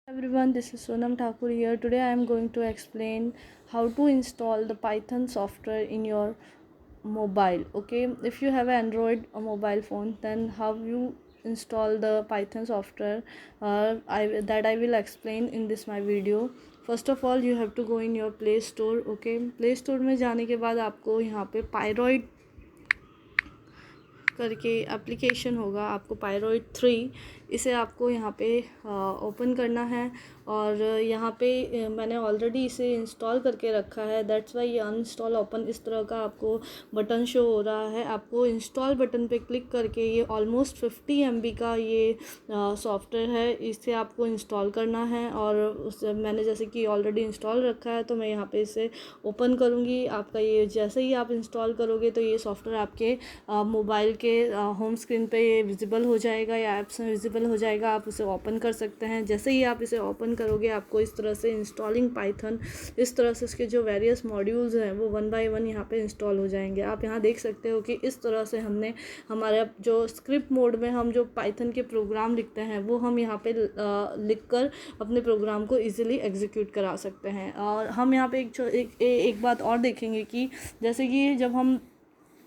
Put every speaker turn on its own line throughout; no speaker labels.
Everyone, this is Sonam Thakur here. Today I am going to explain how to install the Python software in your mobile. Okay, if you have an Android or mobile phone, then how you install the Python software I will explain in this my video. First of all, you have to go in your Play Store. Okay, Play Store में जाने के बाद आपको यहाँ पे Pyroid करके application होगा, आपको पायरॉइड 3 इसे आपको यहाँ पे ओपन करना है। और यहाँ पे मैंने ऑलरेडी इसे इंस्टॉल करके रखा है, दैट्स वाई ये अनइंस्टॉल ओपन इस तरह का आपको बटन शो हो रहा है। आपको इंस्टॉल बटन पे क्लिक करके ये ऑलमोस्ट 50 MB का ये सॉफ्टवेयर है, इसे आपको इंस्टॉल करना है। और उस मैंने जैसे कि ऑलरेडी इंस्टॉल रखा है तो मैं यहाँ पे इसे ओपन करूँगी। आपका ये जैसे ही आप इंस्टॉल करोगे तो ये सॉफ्टवेयर आपके मोबाइल के होम स्क्रीन पे ये विजिबल हो जाएगा या ऐप्स में विजिबल हो जाएगा। आप उसे ओपन कर सकते हैं। जैसे ही आप इसे ओपन करोगे आपको इस तरह से इंस्टॉलिंग पाइथन, इस तरह से इसके जो वेरियस मॉड्यूल्स हैं वो 1 बाय 1 यहाँ पे इंस्टॉल हो जाएंगे। आप यहाँ देख सकते हो कि इस तरह से हमने हमारा जो स्क्रिप्ट मोड में हम जो पाइथन के प्रोग्राम लिखते हैं वो हम यहाँ पे लिख कर अपने प्रोग्राम को ईजिली एग्जीक्यूट करा सकते हैं। और हम यहाँ पे एक बात और देखेंगे कि जैसे कि जब हम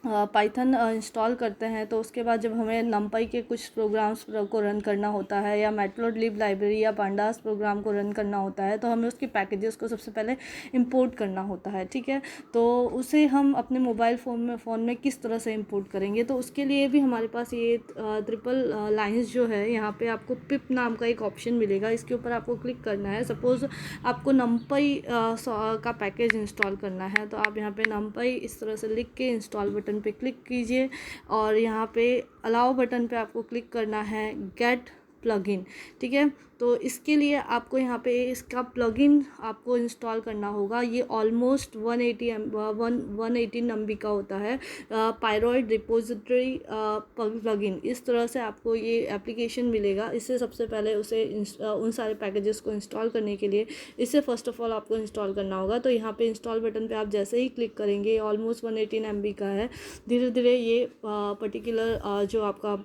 पाइथन इंस्टॉल करते हैं तो उसके बाद जब हमें नमपाई के कुछ प्रोग्राम्स को रन करना होता है या मैटप्लोट्लिब लाइब्रेरी या पांडास प्रोग्राम को रन करना होता है तो हमें उसके पैकेजेस को सबसे पहले इंपोर्ट करना होता है। ठीक है, तो उसे हम अपने मोबाइल फ़ोन में किस तरह से इंपोर्ट करेंगे, तो उसके लिए भी हमारे पास ये ट्रिपल लाइन्स जो है यहाँ पे आपको पिप नाम का एक ऑप्शन मिलेगा, इसके ऊपर आपको क्लिक करना है। सपोज़ आपको नमपाई का पैकेज इंस्टॉल करना है तो आप यहाँ पे नमपाई इस तरह से लिख के इंस्टॉल बटन पे क्लिक कीजिए और यहाँ पे अलाउ बटन पे आपको क्लिक करना है गेट प्लगइन। ठीक है, तो इसके लिए आपको यहाँ पे इसका प्लगइन आपको इंस्टॉल करना होगा। ये ऑलमोस्ट 118 MB का होता है, पायरॉइड रिपोजिटरी प्लगइन। इस तरह से आपको ये एप्लीकेशन मिलेगा। इससे सबसे पहले उसे उन सारे पैकेजेस को इंस्टॉल करने के लिए इसे फ़र्स्ट ऑफ ऑल आपको इंस्टॉल करना होगा। तो यहाँ पे इंस्टॉल बटन पे आप जैसे ही क्लिक करेंगे, ऑलमोस्ट 118 MB का है, धीरे धीरे ये पर्टिकुलर जो आपका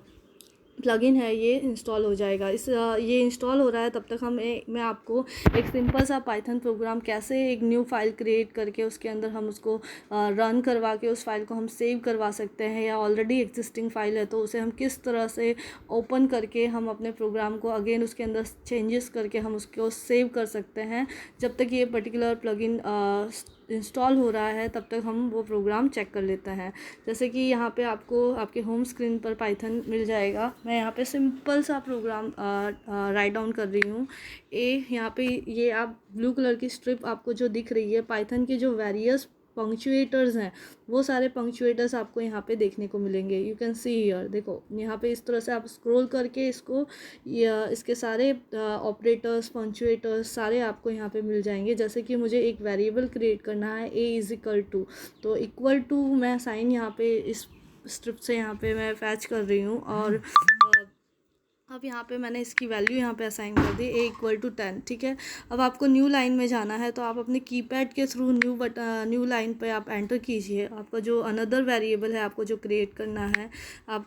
प्लगइन है ये इंस्टॉल हो जाएगा। ये इंस्टॉल हो रहा है तब तक मैं आपको एक सिंपल सा पाइथन प्रोग्राम कैसे एक न्यू फाइल क्रिएट करके उसके अंदर हम उसको रन करवा के उस फाइल को हम सेव करवा सकते हैं, या ऑलरेडी एग्जिस्टिंग फाइल है तो उसे हम किस तरह से ओपन करके हम अपने प्रोग्राम को अगेन उसके अंदर चेंजेस करके हम उसको सेव कर सकते हैं। जब तक ये पर्टिकुलर प्लगइन इंस्टॉल हो रहा है तब तक हम वो प्रोग्राम चेक कर लेते हैं। जैसे कि यहाँ पे आपको आपके होम स्क्रीन पर पाइथन मिल जाएगा। मैं यहाँ पे सिंपल सा प्रोग्राम राइट डाउन कर रही हूँ। यहाँ पे ये आप ब्लू कलर की स्ट्रिप आपको जो दिख रही है, पाइथन के जो वेरियस पंक्चुएटर्स हैं वो सारे पंक्चुएटर्स आपको यहाँ पे देखने को मिलेंगे। यू कैन सी हियर, देखो यहाँ पे इस तरह से आप स्क्रॉल करके इसको इसके सारे ऑपरेटर्स पंक्चुएटर्स सारे आपको यहाँ पे मिल जाएंगे। जैसे कि मुझे एक वेरिएबल क्रिएट करना है a=2, तो इक्वल टू मैं साइन यहाँ पे इस स्ट्रिप से यहाँ पे मैं फैच कर रही हूँ। और अब यहाँ पे मैंने इसकी वैल्यू यहाँ पे असाइन कर दी a=10। ठीक है, अब आपको न्यू लाइन में जाना है तो आप अपने कीपैड के थ्रू न्यू लाइन पे आप एंटर कीजिए। आपका जो अनदर वेरिएबल है आपको जो क्रिएट करना है, आप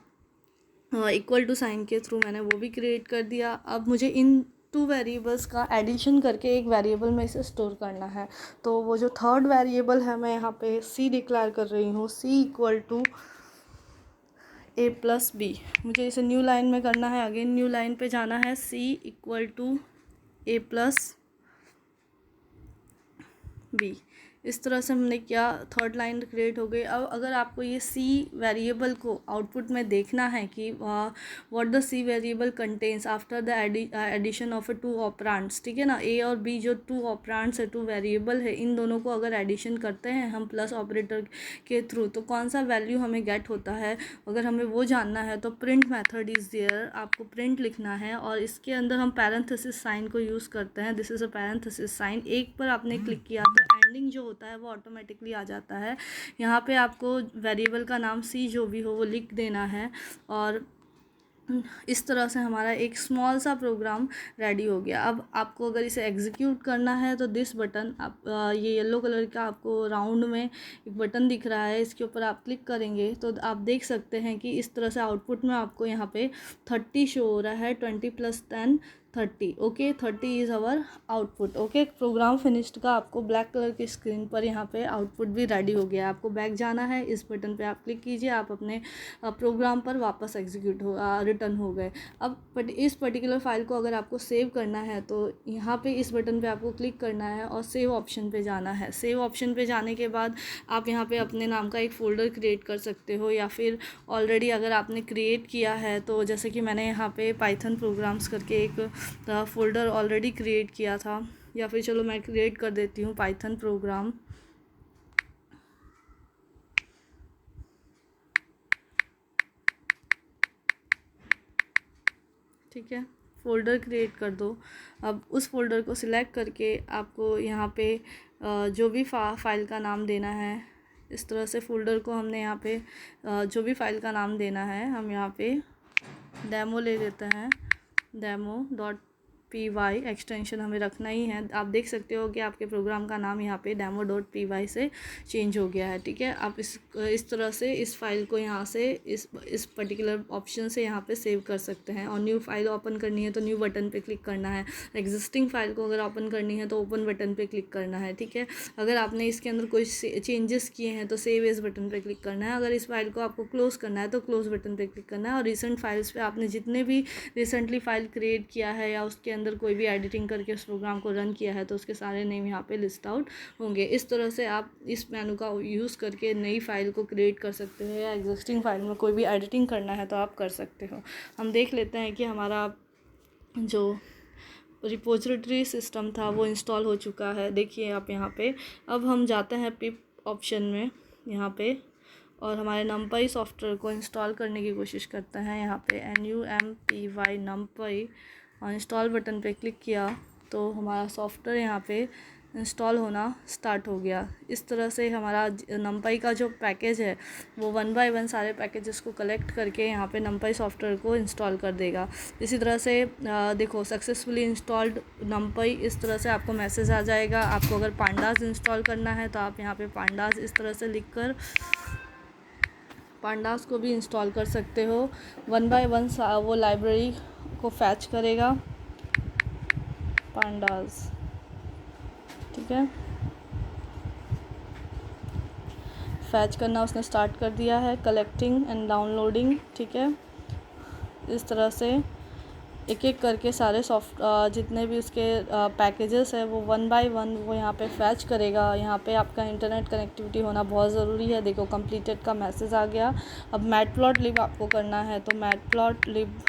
इक्वल टू साइन के थ्रू मैंने वो भी क्रिएट कर दिया। अब मुझे इन 2 वेरिएबल्स का एडिशन करके एक वेरिएबल में इसे स्टोर करना है। तो वो जो थर्ड वेरिएबल है मैं यहाँ पे c डिक्लेयर कर रही हूँ, c=a + b। मुझे इसे न्यू लाइन में करना है, अगेन न्यू लाइन पे जाना है, c=a + b। इस तरह से हमने क्या थर्ड लाइन क्रिएट हो गई। अब अगर आपको ये सी वेरिएबल को आउटपुट में देखना है कि what the C variable contains after the addition of 2 operands, ठीक है ना, ए और बी जो 2 ऑपरेंड्स है, 2 वेरिएबल है, इन दोनों को अगर एडिशन करते हैं हम प्लस ऑपरेटर के थ्रू तो कौन सा वैल्यू हमें गेट होता है, अगर हमें वो जानना है तो प्रिंट मेथड इज़ देयर। आपको प्रिंट लिखना है और इसके अंदर हम पैरेंथेसिस साइन को यूज़ करते हैं। This is a parenthesis sign. एक पर आपने क्लिक किया तो एंडिंग जो होता है वो ऑटोमेटिकली आ जाता है। यहाँ पे आपको वेरिएबल का नाम सी जो भी हो वो लिख देना है और इस तरह से हमारा एक स्मॉल सा प्रोग्राम रेडी हो गया। अब आपको अगर इसे एग्जीक्यूट करना है तो दिस बटन आप ये येलो कलर का आपको राउंड में एक बटन दिख रहा है, इसके ऊपर आप क्लिक करेंगे तो आप देख सकते हैं कि इस तरह से आउटपुट में आपको यहाँ पे 30 शो हो रहा है, 20 + 10 30। Okay, 30 is our output. Okay, program finished का आपको ब्लैक कलर की स्क्रीन पर यहाँ पे आउटपुट भी रेडी हो गया है। आपको बैक जाना है, इस बटन पे आप क्लिक कीजिए, आप अपने प्रोग्राम पर वापस एग्जीक्यूट हो रिटर्न हो गए। अब बट इस पर्टिकुलर फाइल को अगर आपको सेव करना है तो यहाँ पे इस बटन पे आपको क्लिक करना है और सेव ऑप्शन पे जाना है। सेव ऑप्शन पे जाने के बाद आप यहाँ पे अपने नाम का एक फ़ोल्डर क्रिएट कर सकते हो, या फिर ऑलरेडी अगर आपने क्रिएट किया है तो जैसे कि मैंने यहाँ पे पाइथन प्रोग्राम्स करके एक फ़ोल्डर ऑलरेडी क्रिएट किया था, या फिर चलो मैं क्रिएट कर देती हूँ पाइथन प्रोग्राम। ठीक है, फ़ोल्डर क्रिएट कर दो। अब उस फ़ोल्डर को सिलेक्ट करके आपको यहाँ पे जो भी फाइल का नाम देना है, इस तरह से फ़ोल्डर को हमने यहाँ पे जो भी फाइल का नाम देना है, हम यहाँ पे डेमो ले लेते हैं। demo.py एक्सटेंशन हमें रखना ही है। आप देख सकते हो कि आपके प्रोग्राम का नाम यहाँ पे demo.py से चेंज हो गया है। ठीक है, आप इस तरह से इस फाइल को यहाँ से इस पर्टिकुलर ऑप्शन से यहाँ पे सेव कर सकते हैं। और न्यू फाइल ओपन करनी है तो न्यू बटन पे क्लिक करना है। एग्जिस्टिंग फाइल को अगर ओपन करनी है तो ओपन बटन पे क्लिक करना है। ठीक है, अगर आपने इसके अंदर कोई चेंजेस किए हैं तो सेव एज बटन पे क्लिक करना है। अगर इस फाइल को आपको क्लोज़ करना है तो क्लोज़ बटन पे क्लिक करना है। और रिसेंट फाइल्स पे आपने जितने भी रिसेंटली फाइल क्रिएट किया है या उसके अंदर कोई भी एडिटिंग करके उस प्रोग्राम को रन किया है तो उसके सारे नेम यहाँ पे लिस्ट आउट होंगे। इस तरह से आप इस मेनू का यूज़ करके नई फाइल को क्रिएट कर सकते हो, या एग्जिस्टिंग फाइल में कोई भी एडिटिंग करना है तो आप कर सकते हो। हम देख लेते हैं कि हमारा जो रिपोजिटरी सिस्टम था वो इंस्टॉल हो चुका है। देखिए आप यहाँ पे, अब हम जाते हैं पिप ऑप्शन में यहाँ पे, और हमारे numpy सॉफ्टवेयर को इंस्टॉल करने की कोशिश करते हैं। यहाँ पे numpy numpy और इंस्टॉल बटन पे क्लिक किया तो हमारा सॉफ्टवेयर यहाँ पे इंस्टॉल होना स्टार्ट हो गया। इस तरह से हमारा numpy का जो पैकेज है वो 1 बाय 1 सारे पैकेजेस को कलेक्ट करके यहाँ पे numpy सॉफ्टवेयर को इंस्टॉल कर देगा। इसी तरह से देखो सक्सेसफुली इंस्टॉल्ड numpy, इस तरह से आपको मैसेज आ जाएगा। आपको अगर पांडास इंस्टॉल करना है तो आप यहाँ पे पांडास इस तरह से लिख कर पांडास को भी इंस्टॉल कर सकते हो। 1 बाय 1 वो लाइब्रेरी को फैच करेगा पांडास। ठीक है, फैच करना उसने स्टार्ट कर दिया है, कलेक्टिंग एंड डाउनलोडिंग। ठीक है, इस तरह से एक एक करके सारे जितने भी उसके पैकेजेस है वो 1 बाय 1 वो यहाँ पे फैच करेगा। यहाँ पे आपका इंटरनेट कनेक्टिविटी होना बहुत ज़रूरी है। देखो कंप्लीटेड का मैसेज आ गया। अब मैटप्लॉटलिब आपको करना है तो मैटप्लॉटलिब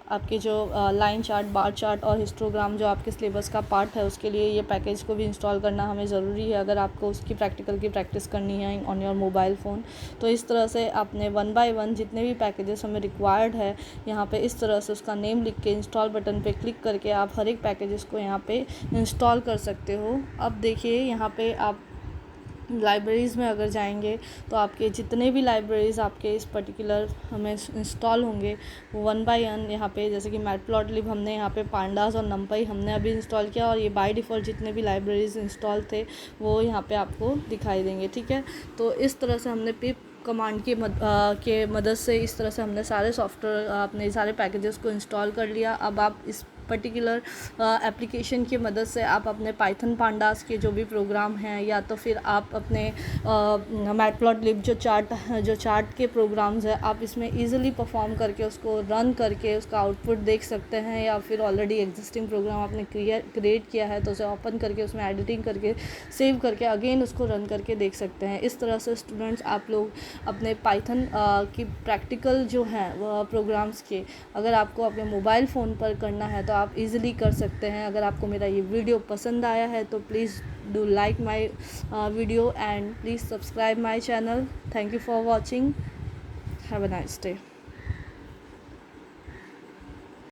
आपके जो लाइन चार्ट, बार चार्ट और हिस्टोग्राम जो आपके सिलेबस का पार्ट है उसके लिए ये पैकेज को भी इंस्टॉल करना हमें ज़रूरी है अगर आपको उसकी प्रैक्टिकल की प्रैक्टिस करनी है ऑन योर मोबाइल फ़ोन। तो इस तरह से आपने 1 बाय 1 जितने भी पैकेजेस हमें रिक्वायर्ड है यहाँ पे इस तरह से उसका नेम लिख के इंस्टॉल बटन पे क्लिक करके आप हर एक पैकेजेस को यहाँ पे इंस्टॉल कर सकते हो। अब देखिए यहाँ पे आप लाइब्रेरीज़ में अगर जाएंगे तो आपके जितने भी लाइब्रेरीज़ आपके इस पर्टिकुलर हमें इंस्टॉल होंगे वो 1 बाय 1 यहाँ पे, जैसे कि मैटप्लॉटलिब हमने यहाँ पे पांडास और numpy हमने अभी इंस्टॉल किया, और ये बाय डिफ़ॉल्ट जितने भी लाइब्रेरीज़ इंस्टॉल थे वो यहाँ पे आपको दिखाई देंगे। ठीक है, तो इस तरह से हमने पिप कमांड के मदद से इस तरह से हमने सारे सॉफ्टवेयर अपने सारे पैकेजेस को इंस्टॉल कर लिया। अब आप इस पर्टिकुलर एप्लीकेशन की मदद से आप अपने पाइथन पांडास के जो भी प्रोग्राम हैं या तो फिर आप अपने मैटप्लॉटलिब जो चार्ट के प्रोग्राम्स हैं आप इसमें इजीली परफॉर्म करके उसको रन करके उसका आउटपुट देख सकते हैं, या फिर ऑलरेडी एग्जिस्टिंग प्रोग्राम आपने क्रिएट किया है तो उसे ओपन करके उसमें एडिटिंग करके सेव करके अगेन उसको रन करके देख सकते हैं। इस तरह से स्टूडेंट्स आप लोग अपने पाइथन की प्रैक्टिकल जो हैं प्रोग्राम्स के अगर आपको अपने मोबाइल फ़ोन पर करना है तो आप इजीली कर सकते हैं। अगर आपको मेरा ये वीडियो पसंद आया है तो please do like my video and please subscribe my channel. Thank you for watching. Have a nice day.